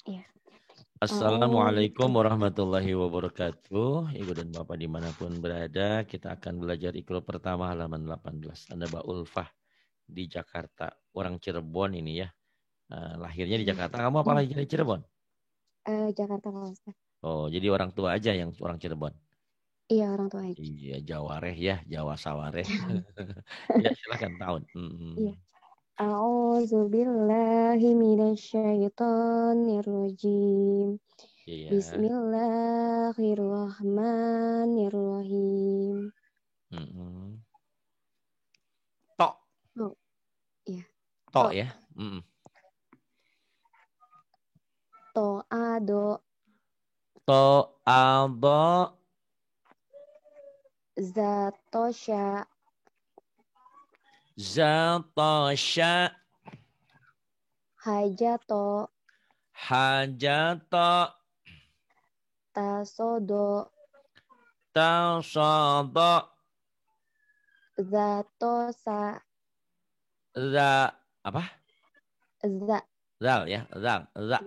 Iya. Assalamualaikum warahmatullahi wabarakatuh. Ibu dan Bapak dimanapun berada, kita akan belajar Iqra pertama halaman 18. Anda Mbak Ulfah di Jakarta. Orang Cirebon ini ya. Lahirnya di Jakarta. Kamu apa lahirnya di Cirebon? Jakarta Pak Ustaz. Oh, jadi orang tua aja yang orang Cirebon. Iya, orang tua aja. Iya, Jawareh ya, Jawa Sawareh. Ya, silakan tahun. Iya. A'udzubillahi minasyaitonirrajim. Iya. Bismillahirrahmanirrahim. Mm-mm. Tok, Oh, iya. tok To, ya. Mm-mm. ado, To, aldo, zatosha, zatosha, hajato, hajato, tasodo, tasodo, zatosa, za, apa? za, Zal ya, zal, za.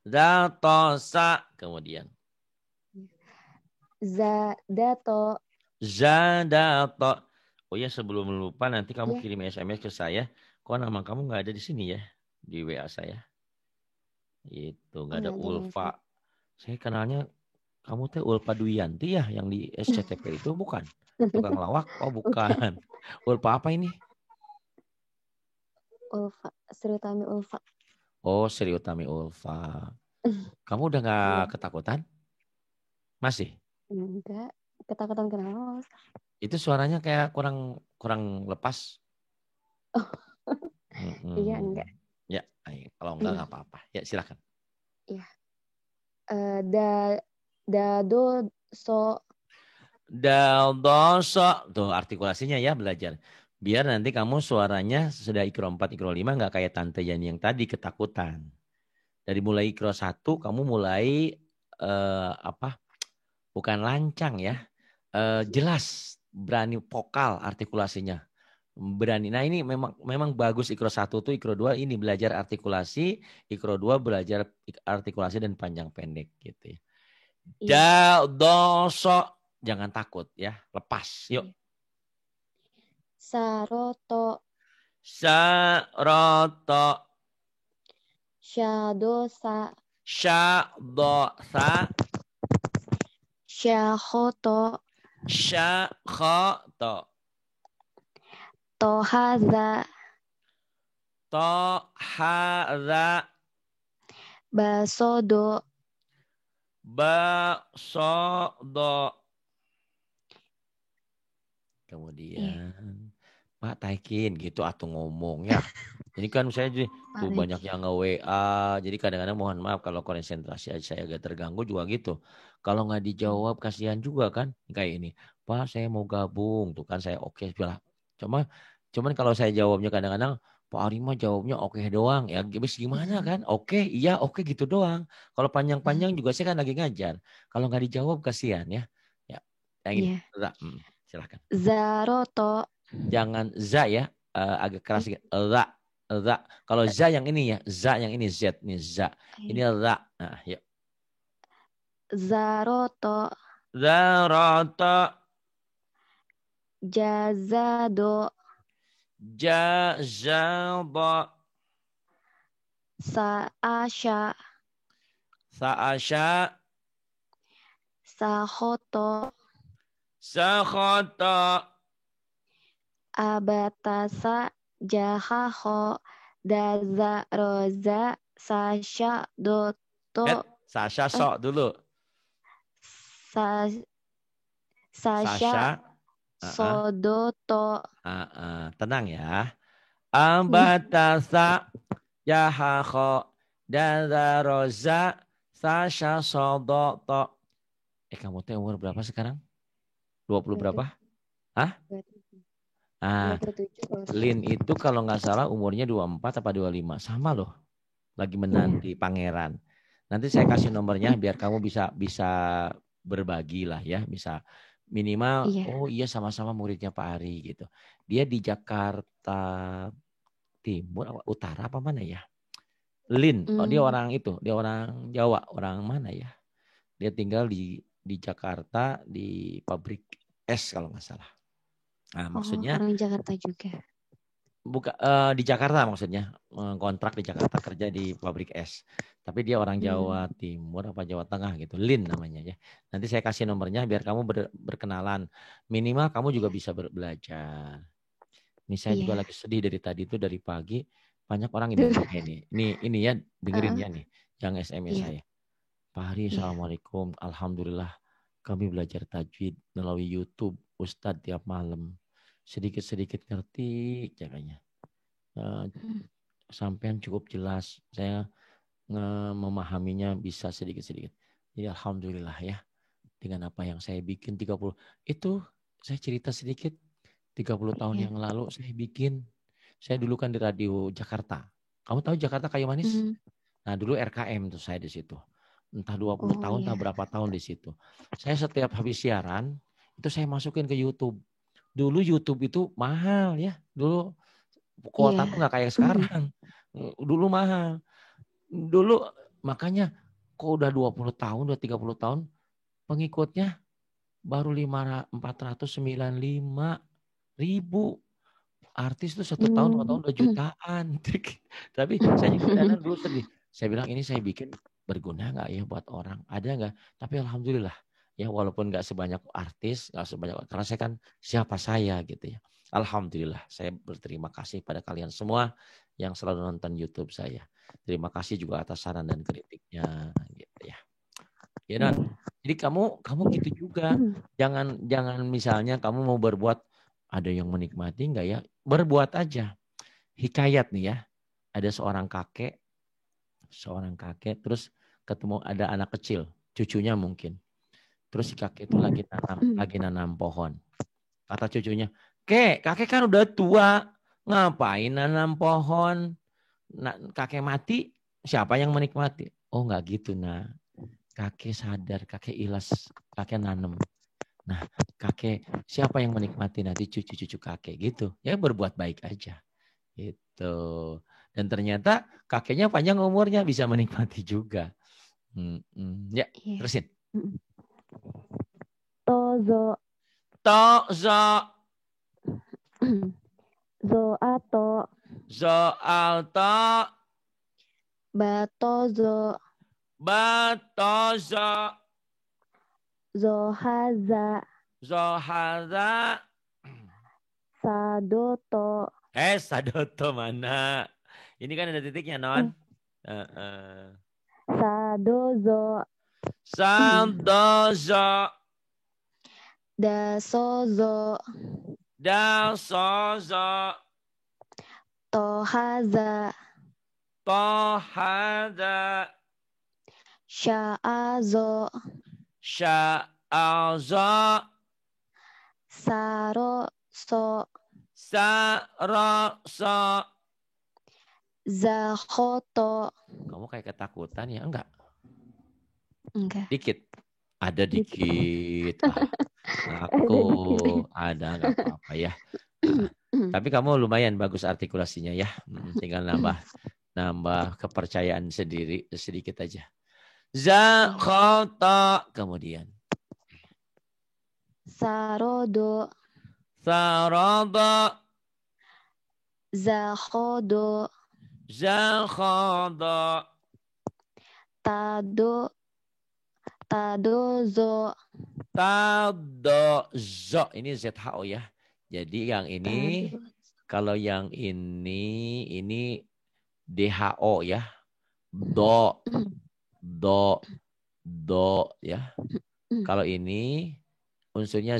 Zatosa, kemudian. zadato. Zadato. Oh ya, sebelum lupa nanti kamu Ya, kirim SMS ke saya. Kok nama kamu nggak ada di sini ya? Di WA saya. Itu nggak ada nggak ada Bang Ulfa. Ustaz. Saya kenalnya kamu teh Ulfa Duyanti ya yang di SCTP itu bukan? Tukang lawak? Oh Bukan. bukan. Ulfa apa ini? Ulfa, Sri Utami Ulfa. Oh Sri Utami Ulfa. Kamu udah nggak Iya, ketakutan? Masih? enggak. Ketakutan kenapa, Mas? Itu suaranya kayak kurang kurang lepas. Oh, iya, enggak. Ya, kalau enggak Hmm, nggak apa-apa. Ya silakan. iya. Dado so Daldoso. Tuh artikulasinya ya belajar. Biar nanti kamu suaranya sudah ikro 4, ikro 5 nggak kayak Tante Yani yang tadi ketakutan. Dari mulai ikro 1 kamu mulai apa? Bukan lancang ya. Jelas, berani vokal artikulasinya. Berani. Nah ini memang memang bagus ikro 1 tuh, ikro 2 ini belajar artikulasi, ikro 2 belajar artikulasi dan panjang pendek gitu ya. iya. Daldoso. Jangan takut ya, lepas. Yuk. Iya. Saroto Saroto, Shadosa syadosa, Shahoto syakhoto, Tohaza tohara, Basodo basodo. Iya, Kemudian Pak Taikin gitu atau ngomong ya. Ini kan saya jadi tuh Pak banyak yang nge-WA. Jadi kadang-kadang mohon maaf kalau konsentrasi saya agak terganggu juga gitu. Kalau nggak dijawab kasihan juga kan. Kayak ini. Pak saya mau gabung. Tuh kan saya oke lah. Cuma cuman kalau saya jawabnya kadang-kadang Pak Arima jawabnya oke doang. Ya habis gimana kan? Oke, iya oke gitu doang. Kalau panjang-panjang juga saya kan lagi ngajar. Kalau nggak dijawab kasihan ya. Ya, yang ini. Iya. Silahkan. Zaroto Jangan za ya, agak keras sedikit. Za, za. Kalau za yang ini ya, za yang ini z nih za. Ini za. Nah, yuk. Zaroto Zarata, Jazado jazaba, Saasha saasya, Sahoto sakhata. Abatasa Jahaho Daza Roza Sasha Doto Sasha eh sok dulu. Sa, Sasha Sasha, Sodoto tenang ya. Ambatasa, yahakho, dadaroza, Sasha sodoto. Kamu teh umur berapa sekarang? 20 berapa? 27 Hah? 27 Ah, 27. Lin itu kalau nggak salah umurnya 24 apa 25. Sama loh. Lagi menanti pangeran. Nanti saya kasih nomornya biar kamu bisa bisa berbagi lah ya. Bisa minimal, Iya, oh iya sama-sama muridnya Pak Ari gitu. Dia di Jakarta Timur, utara apa mana ya? Lin. Oh, dia orang itu. Dia orang Jawa. Orang mana ya? Dia tinggal di Jakarta di pabrik es kalau nggak salah. Nah, maksudnya orang Jakarta juga. di Jakarta maksudnya, kontrak di Jakarta kerja di pabrik es. Tapi dia orang Jawa Timur apa Jawa Tengah gitu, Lin namanya ya. Nanti saya kasih nomornya biar kamu berkenalan. Minimal kamu juga bisa belajar. Ini saya juga lagi sedih dari tadi itu, dari pagi banyak orang ini ya, dengerin ya nih, yang SMS saya. Pak Hari, Assalamualaikum. Alhamdulillah kami belajar tajwid melalui YouTube Ustadz tiap malam. Sedikit-sedikit ngerti caranya. Sampean cukup jelas. Saya memahaminya bisa sedikit-sedikit. Jadi alhamdulillah ya. Dengan apa yang saya bikin 30. Itu saya cerita sedikit. 30 tahun yang lalu saya bikin. Saya dulu kan di radio Jakarta. Kamu tahu Jakarta Kayu Manis? Nah dulu RKM tuh saya di situ. Entah 20 tahun, entah berapa tahun di situ. Saya setiap habis siaran, itu saya masukin ke YouTube. Dulu YouTube itu mahal ya. Dulu kuota tuh nggak kayak sekarang. Dulu mahal. Dulu makanya kok udah 20 tahun, udah 30 tahun, pengikutnya baru 495.000. Artis tuh 1 tahun, 2 tahun udah jutaan. Tapi saya juga dulu sedih. Saya bilang ini saya bikin berguna nggak ya buat orang? Ada nggak? Tapi alhamdulillah ya, walaupun nggak sebanyak artis, nggak sebanyak, karena saya kan siapa saya gitu ya. Alhamdulillah saya berterima kasih pada kalian semua yang selalu nonton YouTube saya. Terima kasih juga atas saran dan kritiknya gitu ya. Ya Dan. Jadi kamu gitu juga. Jangan misalnya kamu mau berbuat, ada yang menikmati enggak ya? Berbuat aja. Hikayat nih ya. Ada seorang kakek terus ketemu ada anak kecil, cucunya mungkin. Terus si kakek itu lagi nanam pohon. Kata cucunya, kakek kan udah tua, ngapain nanam pohon? Kakek mati, siapa yang menikmati? Oh enggak gitu, nah. Kakek sadar, kakek ikhlas, kakek nanam. Nah, kakek siapa yang menikmati nanti cucu-cucu kakek gitu. Ya berbuat baik aja. Gitu. Dan ternyata kakeknya panjang umurnya, bisa menikmati juga. Ya, terusin. Tozo. Zoato. Zoalto. Batozo. Zohaza. Sadoto. Sadoto mana? Ini kan ada titiknya, Non. Sadozo. Dasozo. Tohaza. Sya'azo. Saroso. Zakhoto. Kamu kayak ketakutan ya? Enggak. Dikit. Ada dikit. Aku ada, nggak apa-apa ya. Tapi kamu lumayan bagus artikulasinya ya. Tinggal nambah kepercayaan sedikit aja. Zakhota. Kemudian. Sarodo. Zakhodo. Tadozo. Ini ZHO ya. Jadi yang ini, kalau yang ini DHO ya. Do ya. Kalau ini unsurnya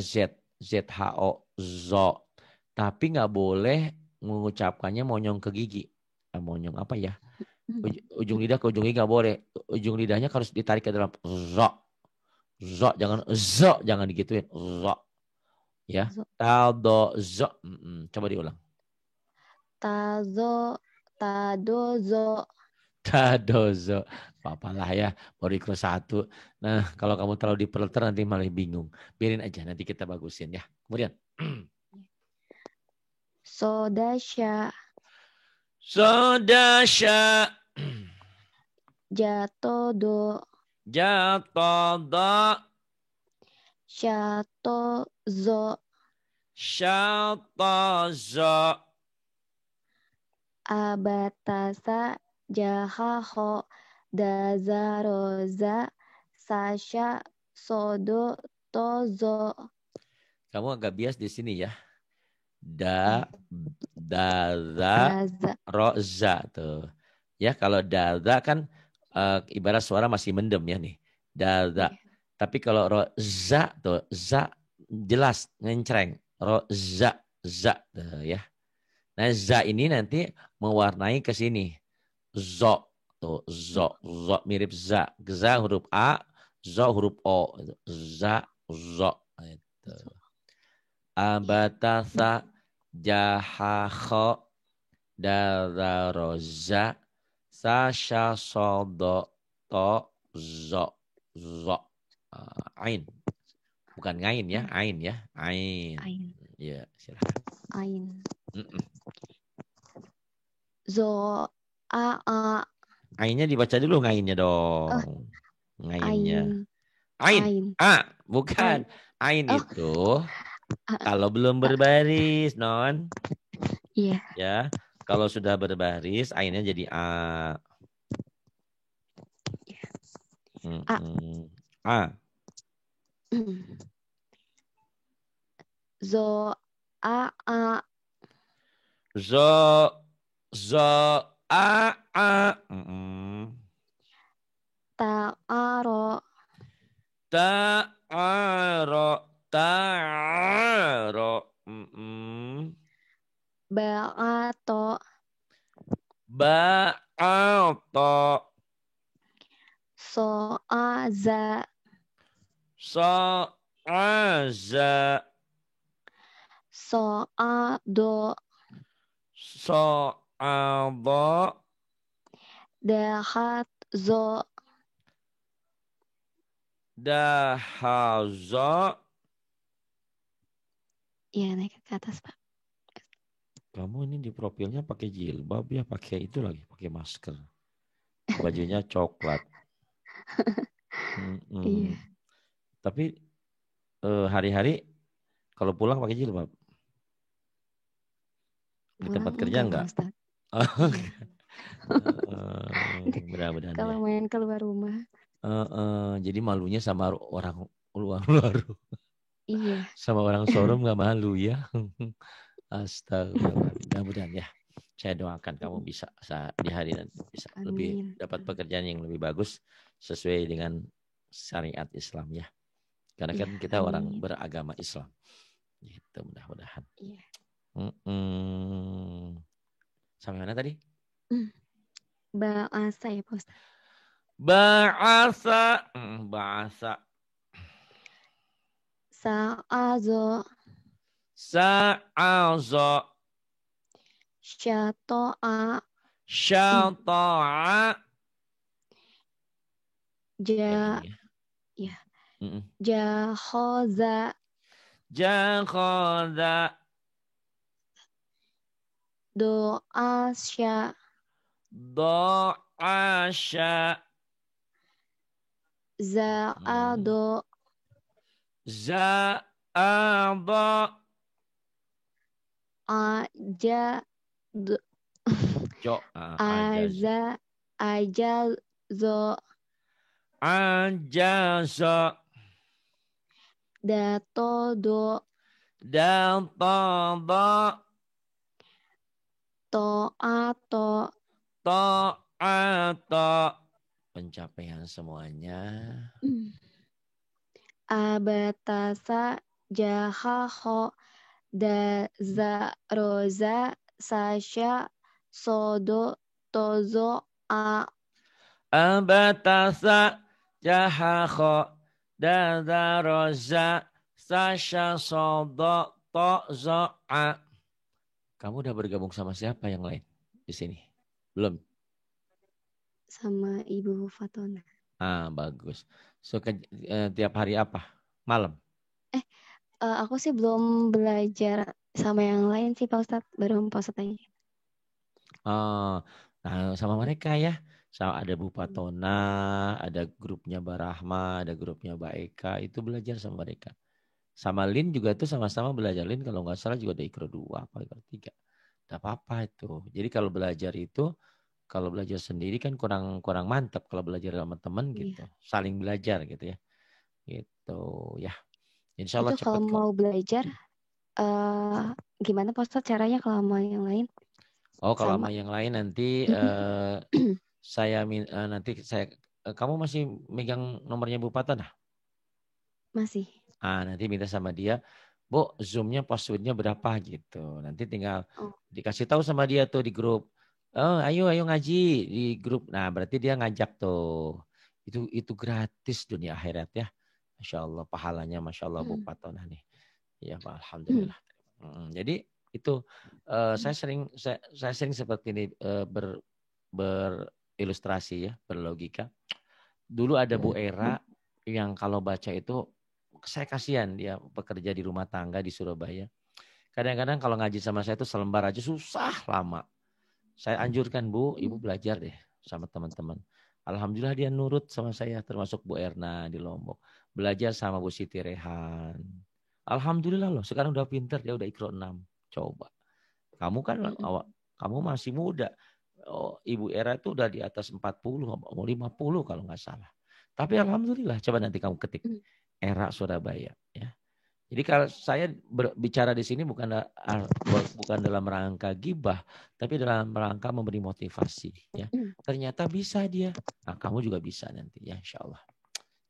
ZHO, zo. Tapi nggak boleh mengucapkannya monyong ke gigi. Monyong apa ya? Ujung lidah ke ujung gigi nggak boleh. Ujung lidahnya harus ditarik ke dalam. Zo, jangan digituin. Zo. Ya. Tadozo. Coba diulang. Tadozo. Apa-apalah ya, baru ikro 1. Nah, kalau kamu terlalu diperleter nanti malah bingung. Biarin aja, nanti kita bagusin ya. Kemudian. Sodasya. jatodo, jatodo, syatozo, syatozo. abatasa, jahaho, dazaroza, sasha, sodo, tozo. Kamu agak bias di sini ya. Iya. Daza, Daza. roza tuh. Ya kalau daza kan ibarat suara masih mendem ya nih. Daza. Iya. Tapi kalau roza tuh, za jelas ngencreng. Roza, za tuh ya. Nah za ini nanti mewarnai ke sini. Zo tuh, zo, zo mirip za. Za huruf A, zo huruf O. Za, zo. Itu. Iya. Abatasa, jahakho, dararoza, sasha sodo, to, zo, zo. Ain. Bukan ngain ya, ain ya. Ain. Ain. Ya, silahkan. Ain. Mm-mm. Zo, a. Ainnya dibaca dulu ngainnya Oh, dong. Ngainnya. ain. Ain. Ain. A, bukan. Ain Oh, itu kalau belum berbaris, non. iya. Ya, kalau sudah berbaris, ainnya jadi A. A. A. Zo, a. Zo, zo, a. Ta'aro, Ta'aro, ta'aro. ba'ato, Ba'ato, so'aza, so'aza, so'ado, so'ado, dahatzo. dahazo. Iya, naik ke atas, Pak. Kamu ini di profilnya pakai jilbab ya, pakai itu lagi, pakai masker. Bajunya coklat. Iya. Tapi hari-hari kalau pulang pakai jilbab. Di tempat kerja enggak? Mudah-mudahan Kalau ya. main keluar rumah. Jadi malunya sama orang luar. Iya. Sama orang showroom nggak malu ya. Astagfirullah. Mudah-mudahan ya. Saya doakan kamu bisa di hari nanti bisa lebih dapat pekerjaan yang lebih bagus sesuai dengan syariat Islam ya. Karena kan kita orang beragama Islam. Gitu mudah-mudahan. Iya. Sampai mana tadi? Bahasa ya Pak Ustaz. Bahasa. Sa'azo. Sa'azo. Syato'a. Syato'a. Ya. Jahoza. Jakhoza. Do'asya. Do'asya. Za'ado. Za'ado. Aja. Aza. Ajazo. Ajazo. Datodo. Datodo. To'ato. To'ato. Pencapaian semuanya. Abatasa. Jahaho. Dazaroza. Sasha. Sodo. Tozo. Abatasa. Jahaho. Dazaroza. Sasha. Sodo. Tozo. Kamu udah bergabung sama siapa yang lain di sini? Belum? Sama Ibu Fatona. Bagus. So, tiap hari apa? Malam? Aku sih belum belajar sama yang lain sih Pak Ustadz. Baru Pak Ustadz tanya. Nah, sama mereka ya. Sama ada Bu Patona, ada grupnya Mbak Rahma, ada grupnya Mbak Eka, itu belajar sama mereka. Sama Lin juga tuh sama-sama belajar. Lin kalau nggak salah juga ada Ikro 2 apa Ikro 3. Tidak apa-apa itu. Jadi kalau belajar itu, kalau belajar sendiri kan kurang kurang mantap kalau belajar sama teman gitu. Iya. Saling belajar gitu ya. Gitu ya. Insya Allah Itu kalau cepat kok. mau belajar, gimana Pak Ustadz caranya kalau mau yang lain? Oh kalau Sama. sama yang lain nanti nanti saya kamu masih megang nomornya Bu Patona? Masih. Nanti minta sama dia, Bu, Zoom-nya password-nya berapa gitu. Nanti tinggal Oh. dikasih tahu sama dia tuh di grup. Oh, ayo ngaji di grup. Nah, berarti dia ngajak tuh. Itu gratis dunia akhirat ya. Masya Allah pahalanya, Masya Allah Bu Patona nih. Ya, Pak, Alhamdulillah. Jadi itu saya sering seperti ini berilustrasi ya, berlogika. Dulu ada Bu Era yang kalau baca itu saya kasihan dia bekerja di rumah tangga di Surabaya. Kadang-kadang kalau ngaji sama saya itu selembar aja susah lama. Saya anjurkan Bu, Ibu belajar deh sama teman-teman. Alhamdulillah dia nurut sama saya termasuk Bu Erna di Lombok. Belajar sama Bu Siti Rehan. Alhamdulillah loh sekarang udah pinter dia udah Iqra 6. Coba. Kamu kan kamu masih muda. Oh, Ibu Era itu udah di atas 40, mau 50 kalau nggak salah. Tapi alhamdulillah coba nanti kamu ketik Era Surabaya ya. Jadi kalau saya bicara di sini bukan dalam rangka gibah, tapi dalam rangka memberi motivasi. Ya, ternyata bisa dia. Nah, kamu juga bisa nanti ya, Insya Allah.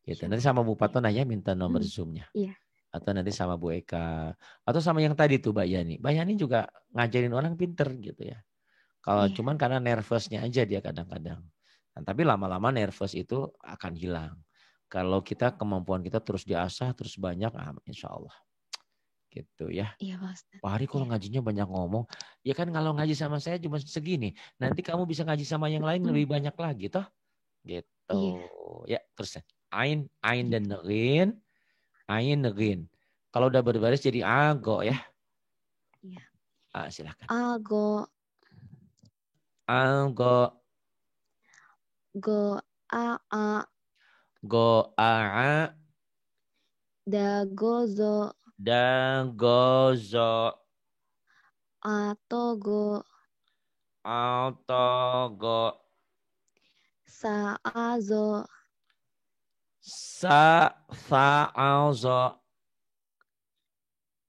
Gitu. Nanti sama Bu Patona ya minta nomor Zoom-nya. Iya. Atau nanti sama Bu Eka. Atau sama yang tadi tuh Mbak Yani. Mbak Yani juga ngajarin orang pinter gitu ya. Kalau Iya. cuman karena nervousnya aja dia kadang-kadang. Nah, tapi lama-lama nervous itu akan hilang. Kalau kita kemampuan kita terus diasah, terus banyak, insya Allah. Gitu ya. Iya Pak Ustadz. Pak Hari kalau ngajinya banyak ngomong, ya kan kalau ngaji sama saya cuma segini. Nanti kamu bisa ngaji sama yang lain lebih banyak lagi toh. Gitu. Iya. Ya, terus ain dan nerin, ain nerin. Kalau udah berbaris jadi ago ya. Iya. Silakan. Ago. Ago. Go a. Go a. Dagozo. Dagozo. Atogo. Altogo. Saazo. Sa'alzo.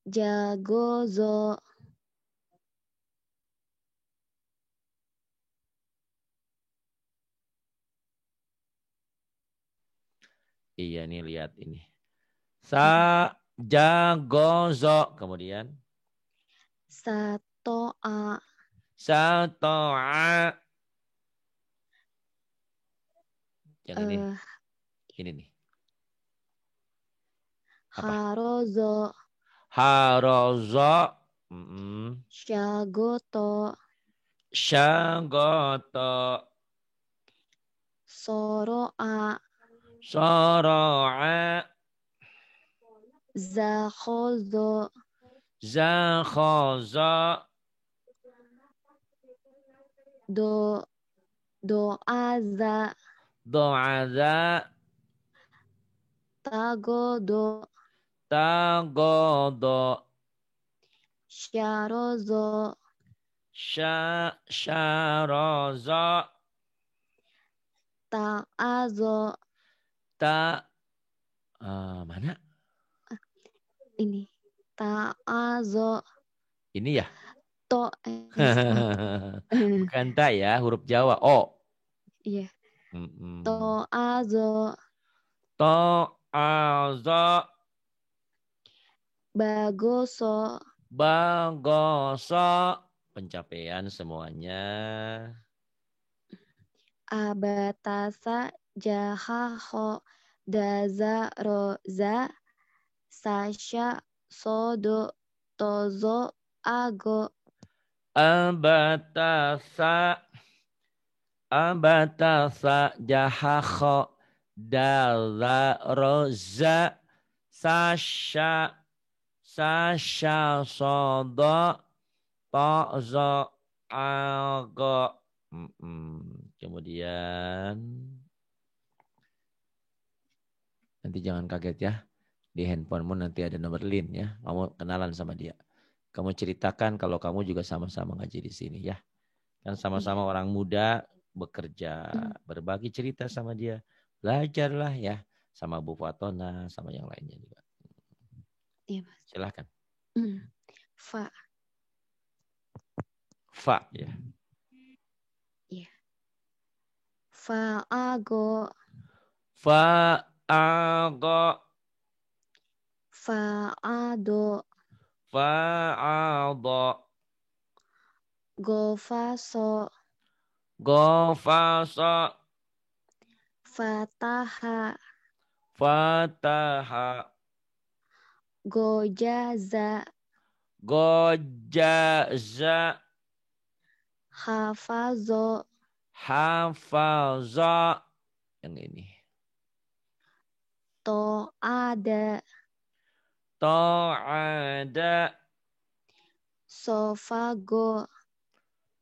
Jagozo. Iya nih lihat ini. Jagozo. Kemudian. Satoa. Sato'a. Yang ini nih. Apa? Harozo. Harozo. Syagoto. Syagoto. Soroa. Soro'a. Zakhozo. Zakhozo. Doaza. Do'aza. Tagodo. Tagodo. Syarozo. Syarozo. Ta'azo. Mana? Ini. Ta'azo. Ini ya? To. Bukan ta ya, huruf Jawa. O. Iya. To'azo. To'azo. Bagoso. Bagoso. Pencapaian semuanya. Abatasa. Jahaho. Daza. Roza. Sasha. Sodo. Tozo. Ago. Abatasa. Abatasa. Jahakho. Daza. Roza. Sasha. Sasha. Sodo. Tozo. Ago. Kemudian nanti jangan kaget ya. Di handphonemu nanti ada nomor Lin ya. Kamu kenalan sama dia. Kamu ceritakan kalau kamu juga sama-sama ngaji di sini ya. Kan sama-sama orang muda bekerja, berbagi cerita sama dia. Belajarlah ya sama Bu Fatona, sama yang lainnya juga. Iya, Mas. Silahkan. Fa. Fa ya. Iya. Fa'ago. Fa'ago. Fa'ado. Fa'ado. Gofaso. Gofaso. Fataha. Fataha. Gojaza. Gojaza. Hafazo. Hafaza. Yang ini. To'ada. Ta'ada. Sofago.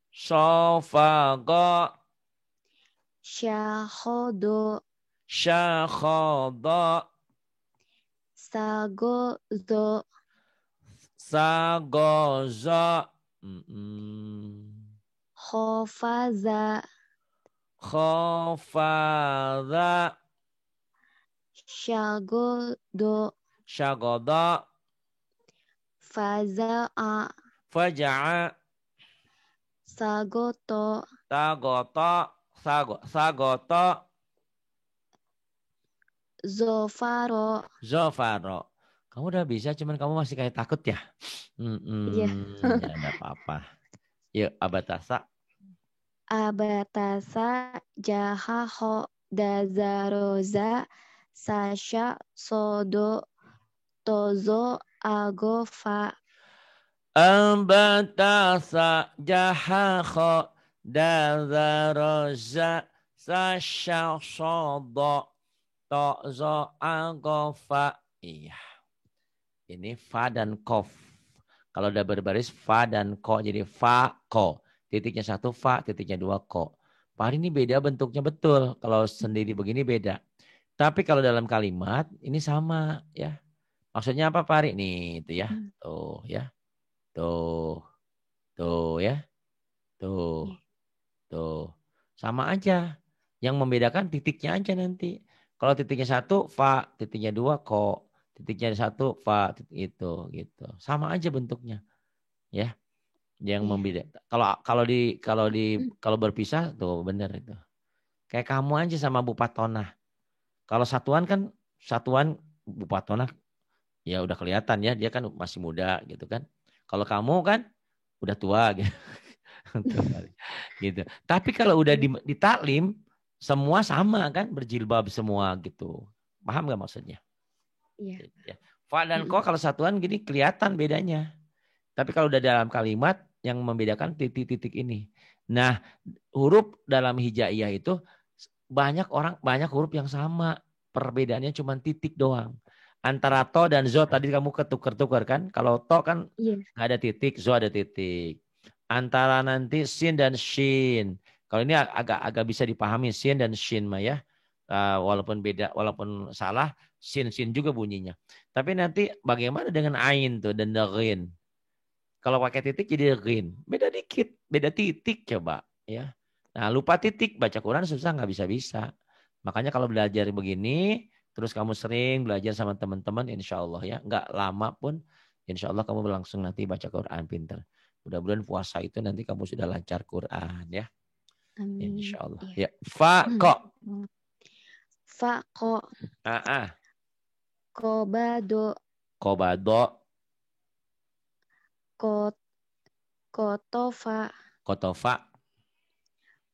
Sofago. Syahodo. Syakhada. Sagozo. Sagoza. Khofaza. Khafadha. Syagodo. Syagoda. Faza'a. Faja'a. Sagoto. Tagota. Sagota. Zofaro. Zofaro. Kamu udah bisa, cuman kamu masih kayak takut ya? Iya. Ya enggak apa-apa. Yuk, abatasa. Abatasa. Jahaho. Dazaroza. Sasha. Sodo. Tozo. Agofa. Abatasa. Jahakho. Dazaroza. Sasha. Sodo. Tozo. Agofa. Iya. Ini fa dan kof. Kalau udah berbaris fa dan ko jadi fa ko. Titiknya satu fa, titiknya dua ko. Pak ini beda bentuknya betul. Kalau sendiri begini beda. Tapi kalau dalam kalimat ini sama ya. Maksudnya apa Pak? Nih itu ya. Tuh ya. Tuh. Tuh ya. Tuh. Tuh. Sama aja. Yang membedakan titiknya aja nanti. Kalau titiknya satu fa, titiknya dua ko. Titiknya satu fa itu gitu. Sama aja bentuknya. Ya. Yang membedakan. Kalau berpisah tuh benar itu. Kayak kamu aja sama Bu Patona. Kalau satuan kan satuan Bu Patona ya udah kelihatan ya dia kan masih muda gitu kan. Kalau kamu kan udah tua gitu. Gitu. Tapi kalau udah di taklim semua sama kan berjilbab semua gitu. Paham nggak maksudnya? Iya. Ya. Fa dan ko kalau satuan gini kelihatan bedanya. Tapi kalau udah dalam kalimat yang membedakan titik-titik ini. Nah, huruf dalam hijaiyah itu banyak huruf yang sama. Perbedaannya cuma titik doang. Antara to dan zo tadi kamu ketukar-tukar kan. Kalau to kan nggak ada titik, zo ada titik. Antara nanti sin dan shin. Kalau ini agak bisa dipahami sin dan shin mah ya. Walaupun beda, walaupun salah, sin juga bunyinya. Tapi nanti bagaimana dengan ain tuh dan rin? Kalau pakai titik jadi rin. Beda dikit, beda titik coba ya. Nah, lupa titik baca Quran susah nggak bisa-bisa. Makanya kalau belajar begini, terus kamu sering belajar sama teman-teman, insya Allah ya, nggak lama pun, insya Allah kamu langsung nanti baca Quran pinter. Mudah-mudahan puasa itu nanti kamu sudah lancar Quran ya. Amin. Insya Allah. Ya. Fa ko. Fa ko. Kobado. Kobado. Kotofa. Kotofa.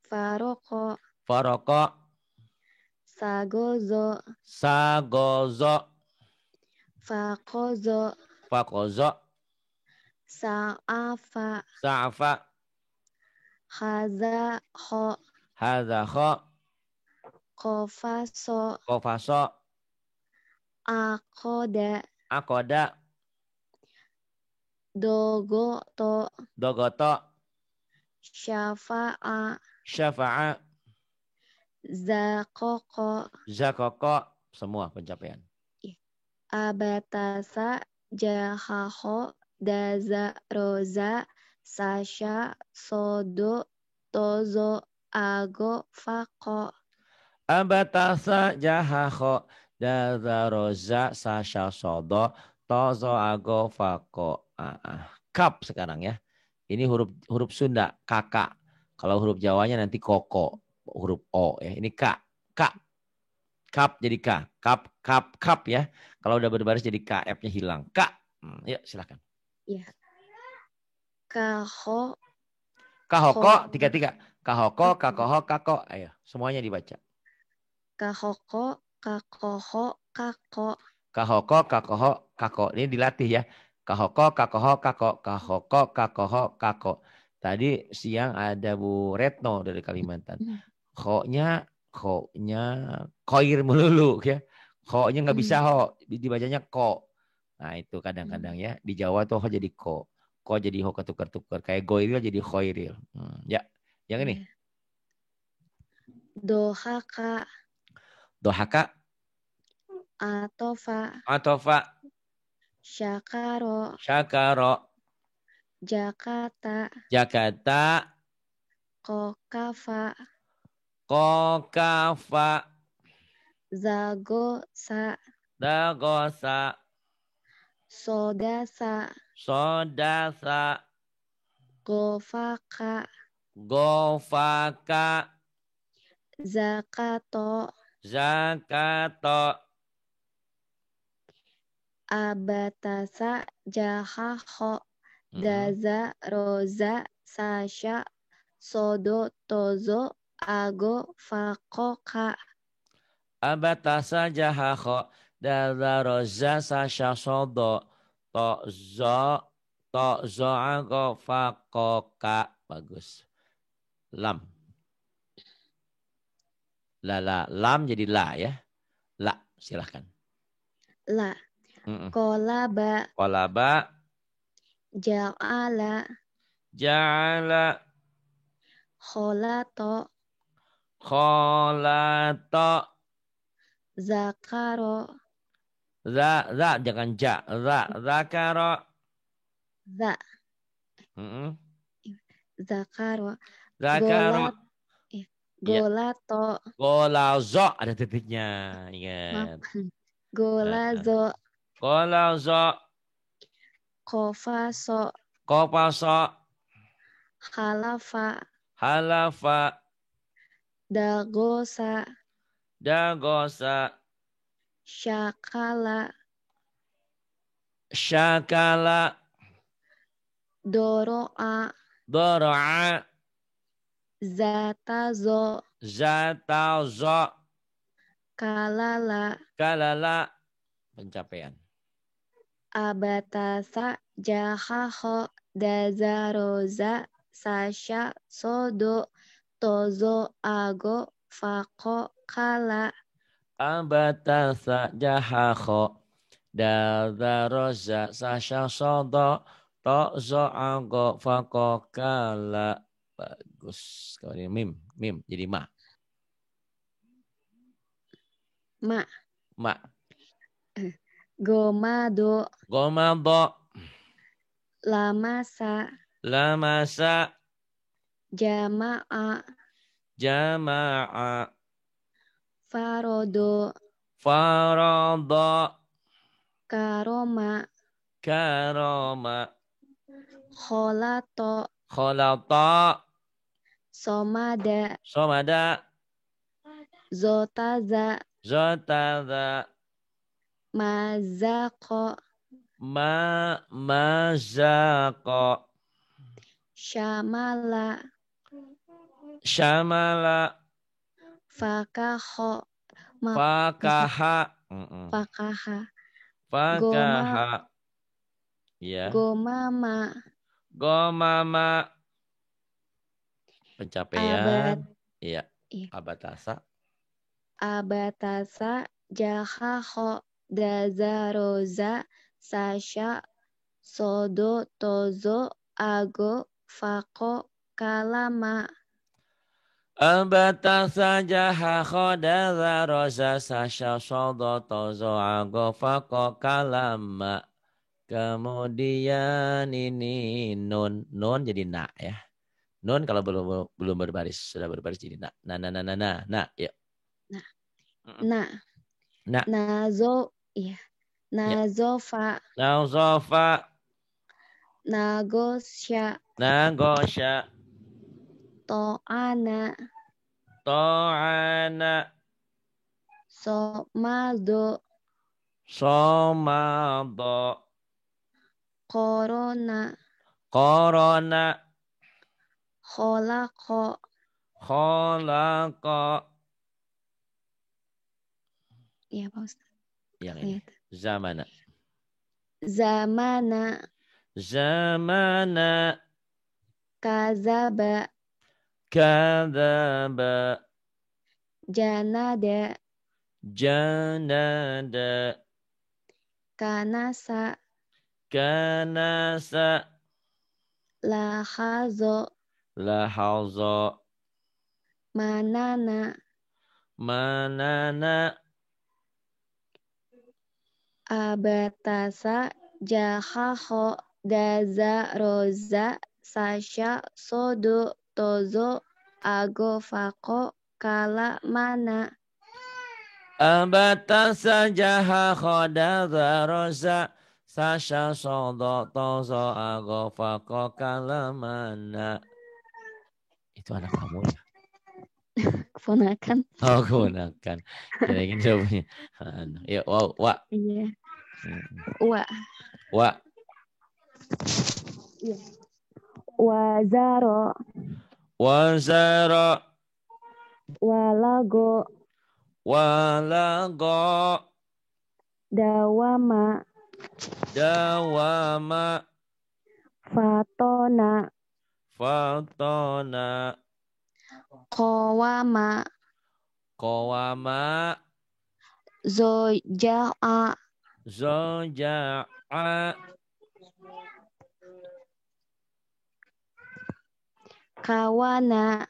Faroko. Faroko. Sagozo. Sagozo. Fakozo. Fakozo. Sa'afa. Sa'afa. Hazaho. Hazaho. Kofaso. Kofaso. Akoda. Akoda. Dogoto. Dogoto. Syafa'a. Syafa'a. Zakoko. Zakoko. Semua pencapaian. Abatasa jahaho daza roza sasha sodo tozo ago fako. Abatasa jahaho dazaroza sasha sodo tozo ago fako. Kap sekarang ya. Ini huruf Sunda, kakak. Kalau huruf Jawanya nanti koko, huruf O ya. Ini K. Kap jadi K. Kap ya. Kalau udah berbaris jadi K, F-nya hilang. K. Ya, silakan. Ya. Kaho. Kahoko, tiga. Kahoko, kakoho, kako. Ayo, semuanya dibaca. Kahoko, kakoho, kako. Kahoko, kakoho, kako. Ini dilatih ya. Kahoko, kakoho, kako. Kahoko, kakoho, kako. Tadi siang ada Bu Retno dari Kalimantan. Ho-nya koir melulu ya. Ho-nya nggak bisa ho. Dibacanya ko. Nah itu kadang-kadang ya. Di Jawa tuh ho jadi ko. Ko jadi ho ketukar-tukar. Kayak goiril jadi khoiril. Ya. Yang ini. Dohaka. Dohaka. Atofa. Atofa. Syakaro. Syakaro. Jakarta. Jakarta. Kokafa. Kokafa. Zagosa. Dagosa. Sodasa. Sodasa. Gofaka. Gofaka. Zakato. Zakato. Abatasa jahaho. Daza roza sasha sodo tozo ago fakoka. Abatasa jahaho daza roza sasha sodo tozo ago fakoka. Bagus. Lam. Lam jadi la ya. La, silahkan. La. Kolaba. Kolaba. Ja'ala. Ja'ala. Kholato. Kholato. Zakaro. Za jangan ja. Zakaro. Za. Zakaro. Zakaro. Golato. Golazo ada titiknya. Ingat. Golazo. Golazo. Kofaso. Kopaso. Halafa. Halafa. Dagosa. Dagosa. Syakala. Syakala. Doro'a. Doro'a. Zatazo. Zatazo. Kalala. Kalala. Pencapaian. Abatasa jahaho dazaroza sasha sodo tozo ago fako kala. Abatasa jahaho dazaroza sasha sodo tozo ago fako kala. Bagus. Kalau ini mim jadi ma. Gomado. Lamasa. Jama'a. Farodo. Karoma. Kholato. Somada. Zotaza. Mazako. Mazako. Syamala. Fakaho. Fakaha. Goma. Ya. Gomama. Pencapaian. Iya. Abatasa jahaho dazaroza sasha sodo tozo ago fako kalama. Abata saja hakhoda roza sasha sodo tozo agofako kalama. Kemudian ini nun jadi na ya. Nun kalau belum berbaris, sudah berbaris jadi na. Na, ya. Nah, nah, Na. nazo, iya, Ya. nazofa, Nauzofa. nagosya, Nagosya. to'ana, To'ana. somado, Somado. korona, Korona. kholako, Kholaqa. iya Pak Ustaz. Yang ini. Zamana. Zamana, Zamana. kazaba, Kadzaba. janada, Janada. kanasa, Kanasa. lahazo, Lahaza. manana, Manana. abatasa, jahaho, daza, roza, sasha, sodo, tozo, agofako, kala, mana. Abata sajaha khoda roza sasha sodo tozo agofako kalamana. Itu anak kamu ya? Keponakan. Oh, keponakan. Kira-kira dia punya anak. Ya, wow, wa. Iya. Wa. Wa. Iya. Wazaro. Wazara. Walago. Walago. Dawama. Dawama. Fatona. Fatona. Qawama. Qawama. Zoja'a. Zoja'a. Kawana.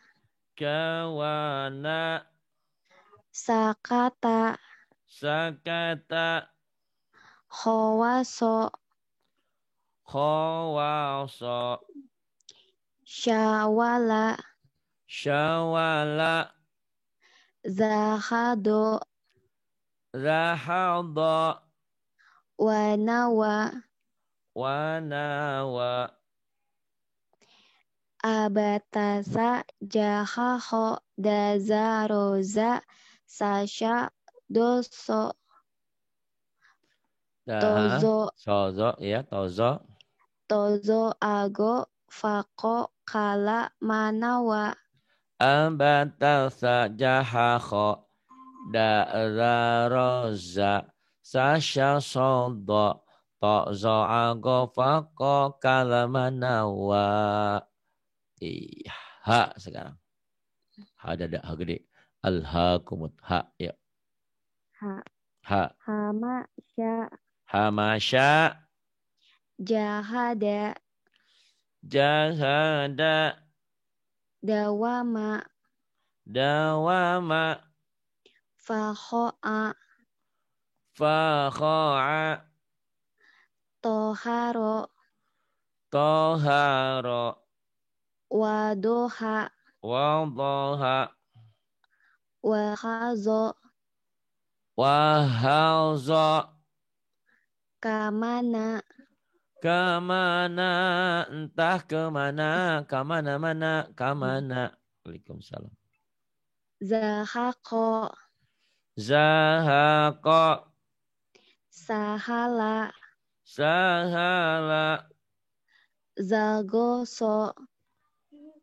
Kawana. Sakata. Sakata. Khawaso. Khawasa. Syawala. Syawala. Zahado. Zahada. Wanawa. Wanawa. Abatasa, jahaho, dazaroza, sasha, doso, Dah. tozo, Sozo ya, tozo. tozo, ago, fako, kala, manawa. Abatasa jahakho. Da'zaroza. Sasha sodo. Tozo ago fako kalamanawa. Iya. Ha sekarang. Ha dada, ha gede. Alhaakumut. Ha, ya. Ha, Ha. hama, sya, Hamasya. jahada, Jahada. dawama, Dawama. faho'a, Fakha'a. toharo, Tohara. wadoha, Wadaha. wahazo, Wahalza. kamana, Kemana. Entah kemana. Kemana-mana. Kemana. Waalaikumsalam. zahako, Zahaqa. sahala, Sahala. zagoso,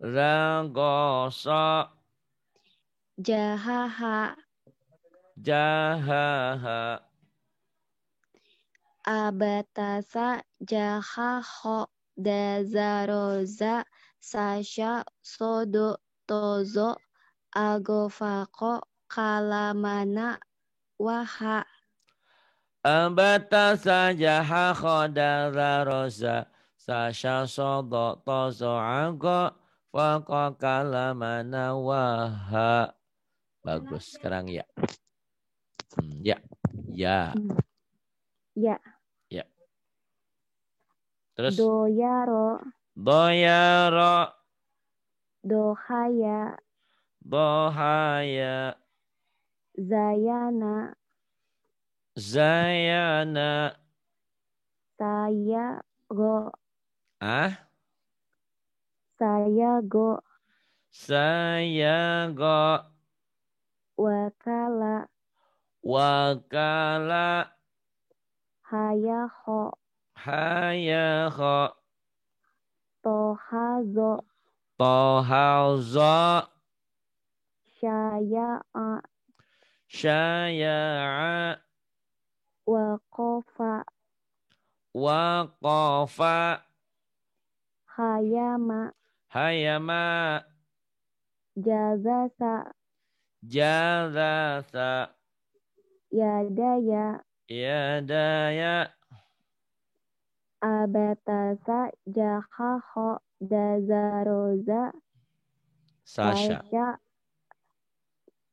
Ragosa. jahaha, Jahaha. abatasa, jahaho, dazaroza, sasha, sodo, tozo, agofako, kalamana, waha. Ambata saja hakhodara rosa. Sasha sodo tozo ago. Faqakala nawaha. Bagus. Sekarang ya. Ya. Ya. Ya. Ya. Terus. Doyaro. Doyaro. Dohaya. Dohaya. Zayana. Zayana. Saya go. Saya go. Saya go. Wakala. Wakala. Hayaho. Hayaho. Tohazo. Tohazo. Syaya'a. Syaya'a. Waqafa. Waqafa. Hayama. Hayama. Jazasa. Jazasa. Yadaya. Yadaya. Abatasa. Jahaho. Dazaroza. Sasha. Sasha.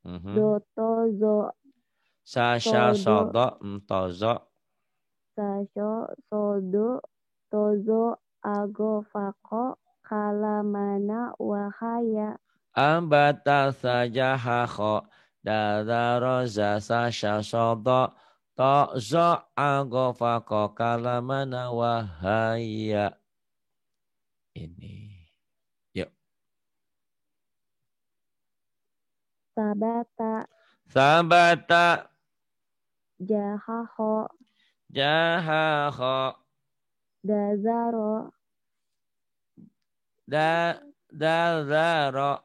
Dotozo. Sasha sodo. Tozo. Sasho. Sodo. Tozo. Agofako. Kalamana. Wahaya. Ambata saja hakho. Dadaroza sasha sodo. Tozo agofako kalamana wahaya. Ini. Yuk. Sabata. Sabata. Jahaho. Jahaho. Dazaro. Dazaro.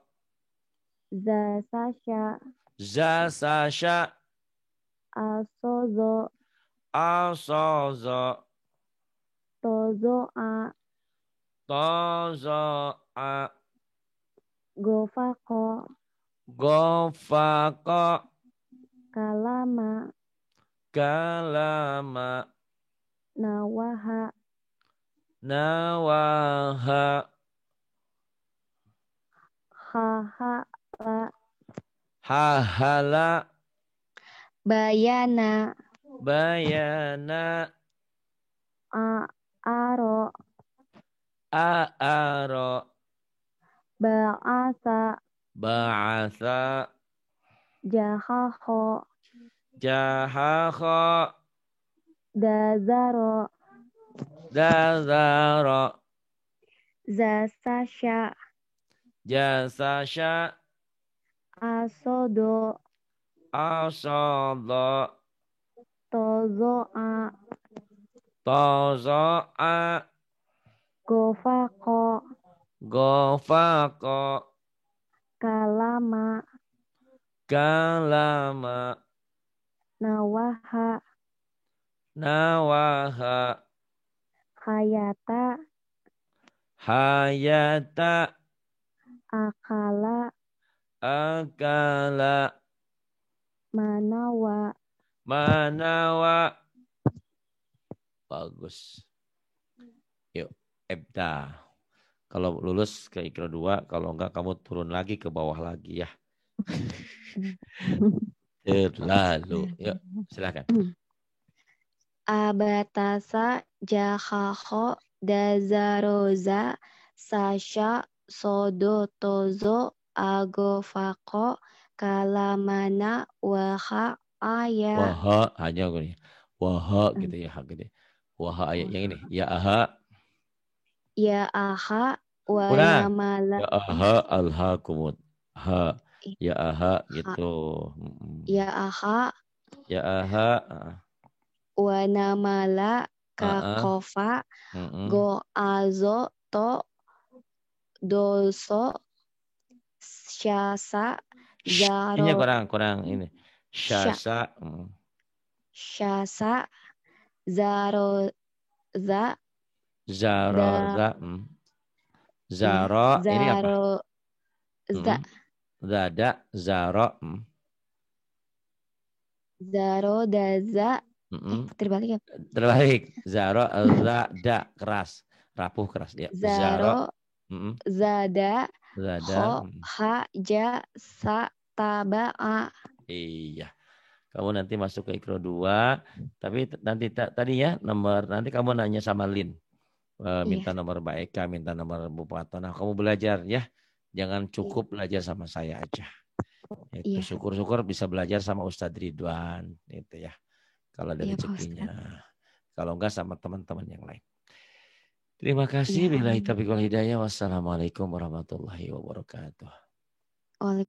Zasasha. Zasasha. Asozo. Asozo. Tozo'a. Tozo'a. Gofako. Gofako. Kalama. Kalama. Nawaha. Nawaha. Hahala. Hahala. Bayana. Bayana. Aro. A'aro. Ba'asa. Ba'asa. Jahaho. Jahaho. Dazaro. Dazaro. Zasasha. Jasasha. Asodo. Asodo. Tozo'a. Tozo'a. Gofako. Gofako. Kalama. Kalama. Nawaha. Nawaha. Hayata. Hayata. Akala. Akala. Manawa. Manawa. Bagus. Yuk, Ebda. Kalau lulus ke Ikro 2, kalau enggak kamu turun lagi ke bawah lagi ya. Terlalu. Yuk, silakan. Abatasa. Jahaho. Dazaroza. Sasha. Sodo. Tozo. Agofako. Kalamana. Waha. Aya. Waha hanya gini. Waha gitu ya, hak gede. Waha ayat yang ini. Ya aha. Ya aha. Wa Kurang. namala. Ya aha alhaakumut. Ha. Ya aha gitu. Ya aha. Ya aha. Wa namala. Kakofa. Go azo. To. Doso. Syasa. Ini Zaro. kurang ini. Syasa. Syasa. Zaro. Za. Zaroza. Zaro. Ini apa? Zaro. Za. Zada. Zaro. Zaro. Daza. Terbalik ya? Terbalik. Zaro. Zada. Keras. Rapuh keras dia. Zaro. Zada. Beladar. Ho, ha, ja, sa, ta, ba, a. Iya. Kamu nanti masuk ke Ikro 2. Tapi nanti tadi ya nomor nanti kamu nanya sama Lin. Iya, Minta nomor Mbak Eka, minta nomor Bu Patona. Kamu belajar ya. Jangan iya, cukup belajar sama saya aja. Itu iya, syukur-syukur bisa belajar sama Ustadz Ridwan. Itu ya. Kalau ada iya Pak rezekinya. Ustadz. Kalau enggak sama teman-teman yang lain. Terima kasih. Iya, Billahi amin. taufiq wal hidayah. Wassalamualaikum warahmatullahi wabarakatuh. Waalaikumsalam.